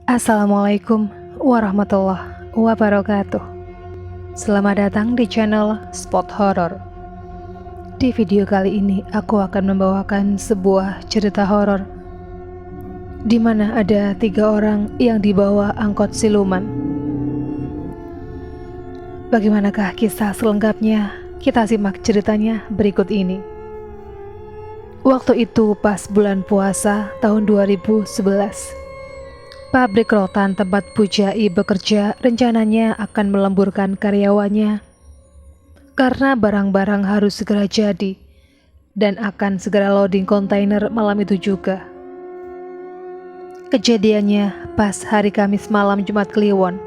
Assalamualaikum warahmatullahi wabarakatuh. Selamat datang di channel Spot Horror. Di video kali ini aku akan membawakan sebuah cerita horor di mana ada 3 orang yang dibawa angkot siluman. Bagaimanakah kisah selengkapnya? Kita simak ceritanya berikut ini. Waktu itu pas bulan puasa tahun 2011. Pabrik rotan tempat Bu Jai bekerja rencananya akan melemburkan karyawannya karena barang-barang harus segera jadi dan akan segera loading kontainer malam itu juga. Kejadiannya pas hari Kamis malam Jumat Kliwon.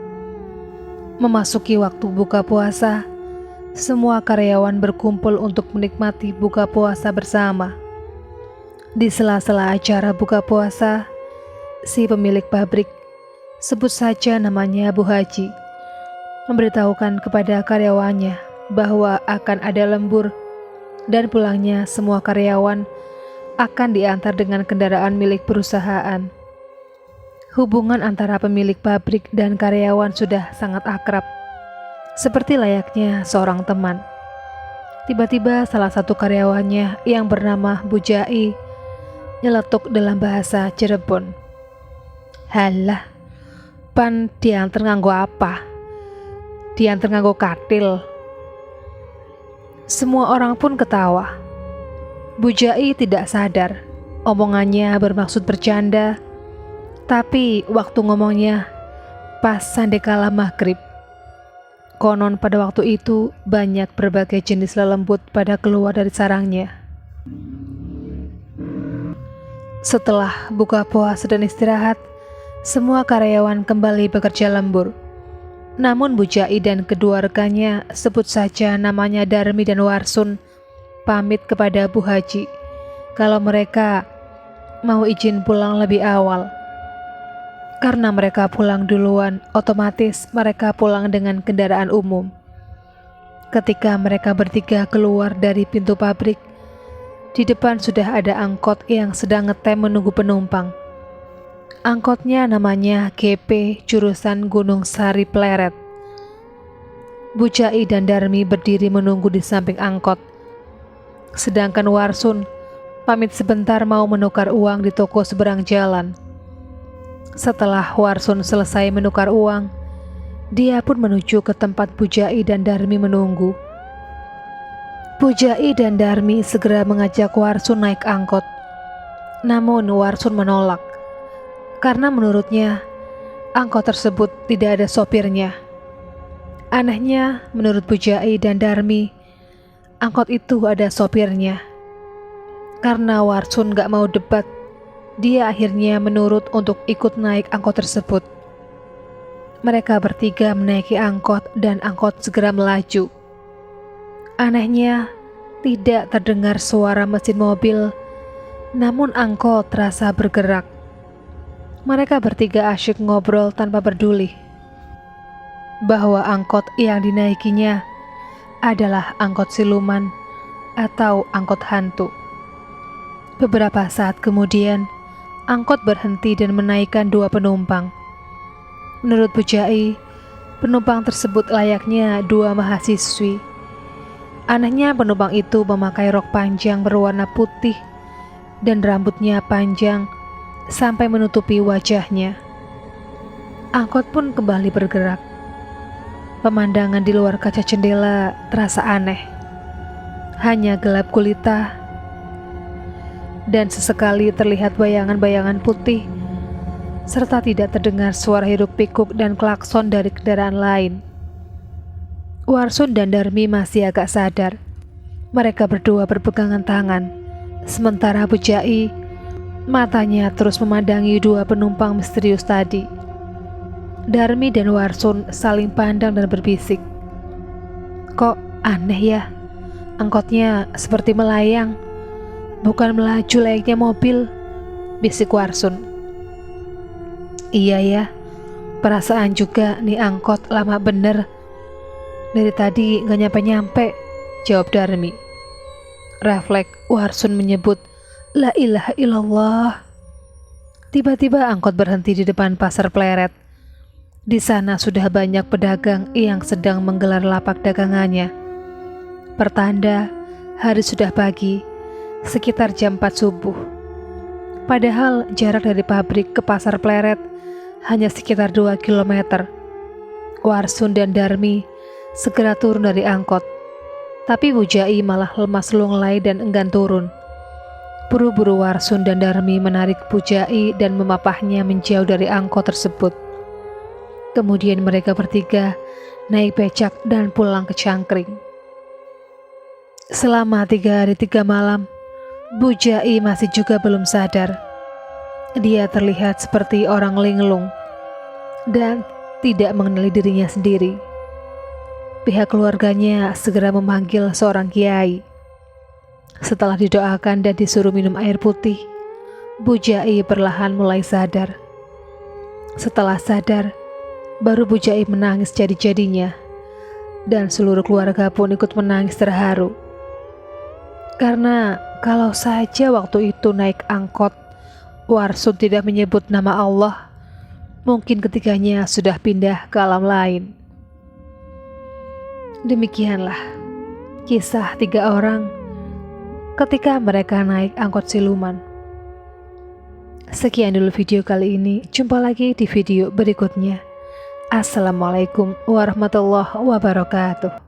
Memasuki waktu buka puasa, semua karyawan berkumpul untuk menikmati buka puasa bersama. Di sela-sela acara buka puasa, si pemilik pabrik, sebut saja namanya Bu Haji, memberitahukan kepada karyawannya bahwa akan ada lembur dan pulangnya semua karyawan akan diantar dengan kendaraan milik perusahaan. Hubungan antara pemilik pabrik dan karyawan sudah sangat akrab, seperti layaknya seorang teman. Tiba-tiba salah satu karyawannya yang bernama Bu Jai nyeletuk dalam bahasa Cirebon. Halah, pan diantar nganggo apa? Diantar nganggo katil. Semua orang pun ketawa. Bu Jai tidak sadar omongannya bermaksud bercanda, tapi waktu ngomongnya pas sandekala maghrib. Konon pada waktu itu banyak berbagai jenis lelembut pada keluar dari sarangnya. Setelah buka puasa dan istirahat, semua karyawan kembali bekerja lembur. Namun Bu Jai dan kedua rekannya, sebut saja namanya Darmi dan Warsun, pamit kepada Bu Haji kalau mereka mau izin pulang lebih awal. Karena mereka pulang duluan, otomatis mereka pulang dengan kendaraan umum. Ketika mereka bertiga keluar dari pintu pabrik, di depan sudah ada angkot yang sedang ngetem menunggu penumpang. Angkotnya namanya GP jurusan Gunung Sari Pleret. Bu Jai dan Darmi berdiri menunggu di samping angkot. Sedangkan Warsun pamit sebentar mau menukar uang di toko seberang jalan. Setelah Warsun selesai menukar uang, dia pun menuju ke tempat Bu Jai dan Darmi menunggu. Bu Jai dan Darmi segera mengajak Warsun naik angkot. Namun Warsun menolak, karena menurutnya angkot tersebut tidak ada sopirnya. Anehnya, menurut Bu Jai dan Darmi, angkot itu ada sopirnya. Karena Warsun gak mau debat, dia akhirnya menurut untuk ikut naik angkot tersebut. Mereka bertiga menaiki angkot dan angkot segera melaju. Anehnya, tidak terdengar suara mesin mobil, namun angkot terasa bergerak. Mereka bertiga asyik ngobrol tanpa peduli bahwa angkot yang dinaikinya adalah angkot siluman atau angkot hantu. Beberapa saat kemudian, angkot berhenti dan menaikkan 2 penumpang. Menurut Bu Jai, penumpang tersebut layaknya 2 mahasiswi. Anehnya penumpang itu memakai rok panjang berwarna putih dan rambutnya panjang sampai menutupi wajahnya. Angkot pun kembali bergerak. Pemandangan di luar kaca jendela terasa aneh. Hanya gelap gulita dan sesekali terlihat bayangan-bayangan putih, serta tidak terdengar suara hiruk pikuk dan klakson dari kendaraan lain. Warsun dan Darmi masih agak sadar. Mereka berdua berpegangan tangan, sementara Bu Jai matanya terus memandangi 2 penumpang misterius tadi. Darmi dan Warsun saling pandang dan berbisik. Kok aneh ya? Angkotnya seperti melayang, bukan melaju layaknya mobil, bisik Warsun. Iya ya, perasaan juga nih angkot lama bener. Dari tadi gak nyampe-nyampe, jawab Darmi. Refleks Warsun menyebut, La ilaha illallah. Tiba-tiba angkot berhenti di depan pasar Pleret. Di sana sudah banyak pedagang yang sedang menggelar lapak dagangannya. Pertanda hari sudah pagi, sekitar jam 4 subuh. Padahal jarak dari pabrik ke pasar Pleret hanya sekitar 2 km. Warsun dan Darmi segera turun dari angkot. Tapi Bu Jai malah lemas lunglai dan enggan turun. Buru-buru Warsun dan Darmi menarik Bu Jai dan memapahnya menjauh dari angkot tersebut. Kemudian mereka bertiga naik becak dan pulang ke Cangkring. Selama 3 hari 3 malam, Bu Jai masih juga belum sadar. Dia terlihat seperti orang linglung dan tidak mengenali dirinya sendiri. Pihak keluarganya segera memanggil seorang kiai. Setelah didoakan dan disuruh minum air putih, Bu Jai perlahan mulai sadar. Setelah sadar, baru Bu Jai menangis jadi-jadinya, dan seluruh keluarga pun ikut menangis terharu. Karena kalau saja waktu itu naik angkot, Warsun tidak menyebut nama Allah, mungkin ketiganya sudah pindah ke alam lain. Demikianlah kisah 3 orang ketika mereka naik angkot siluman. Sekian dulu video kali ini, jumpa lagi di video berikutnya. Assalamualaikum warahmatullahi wabarakatuh.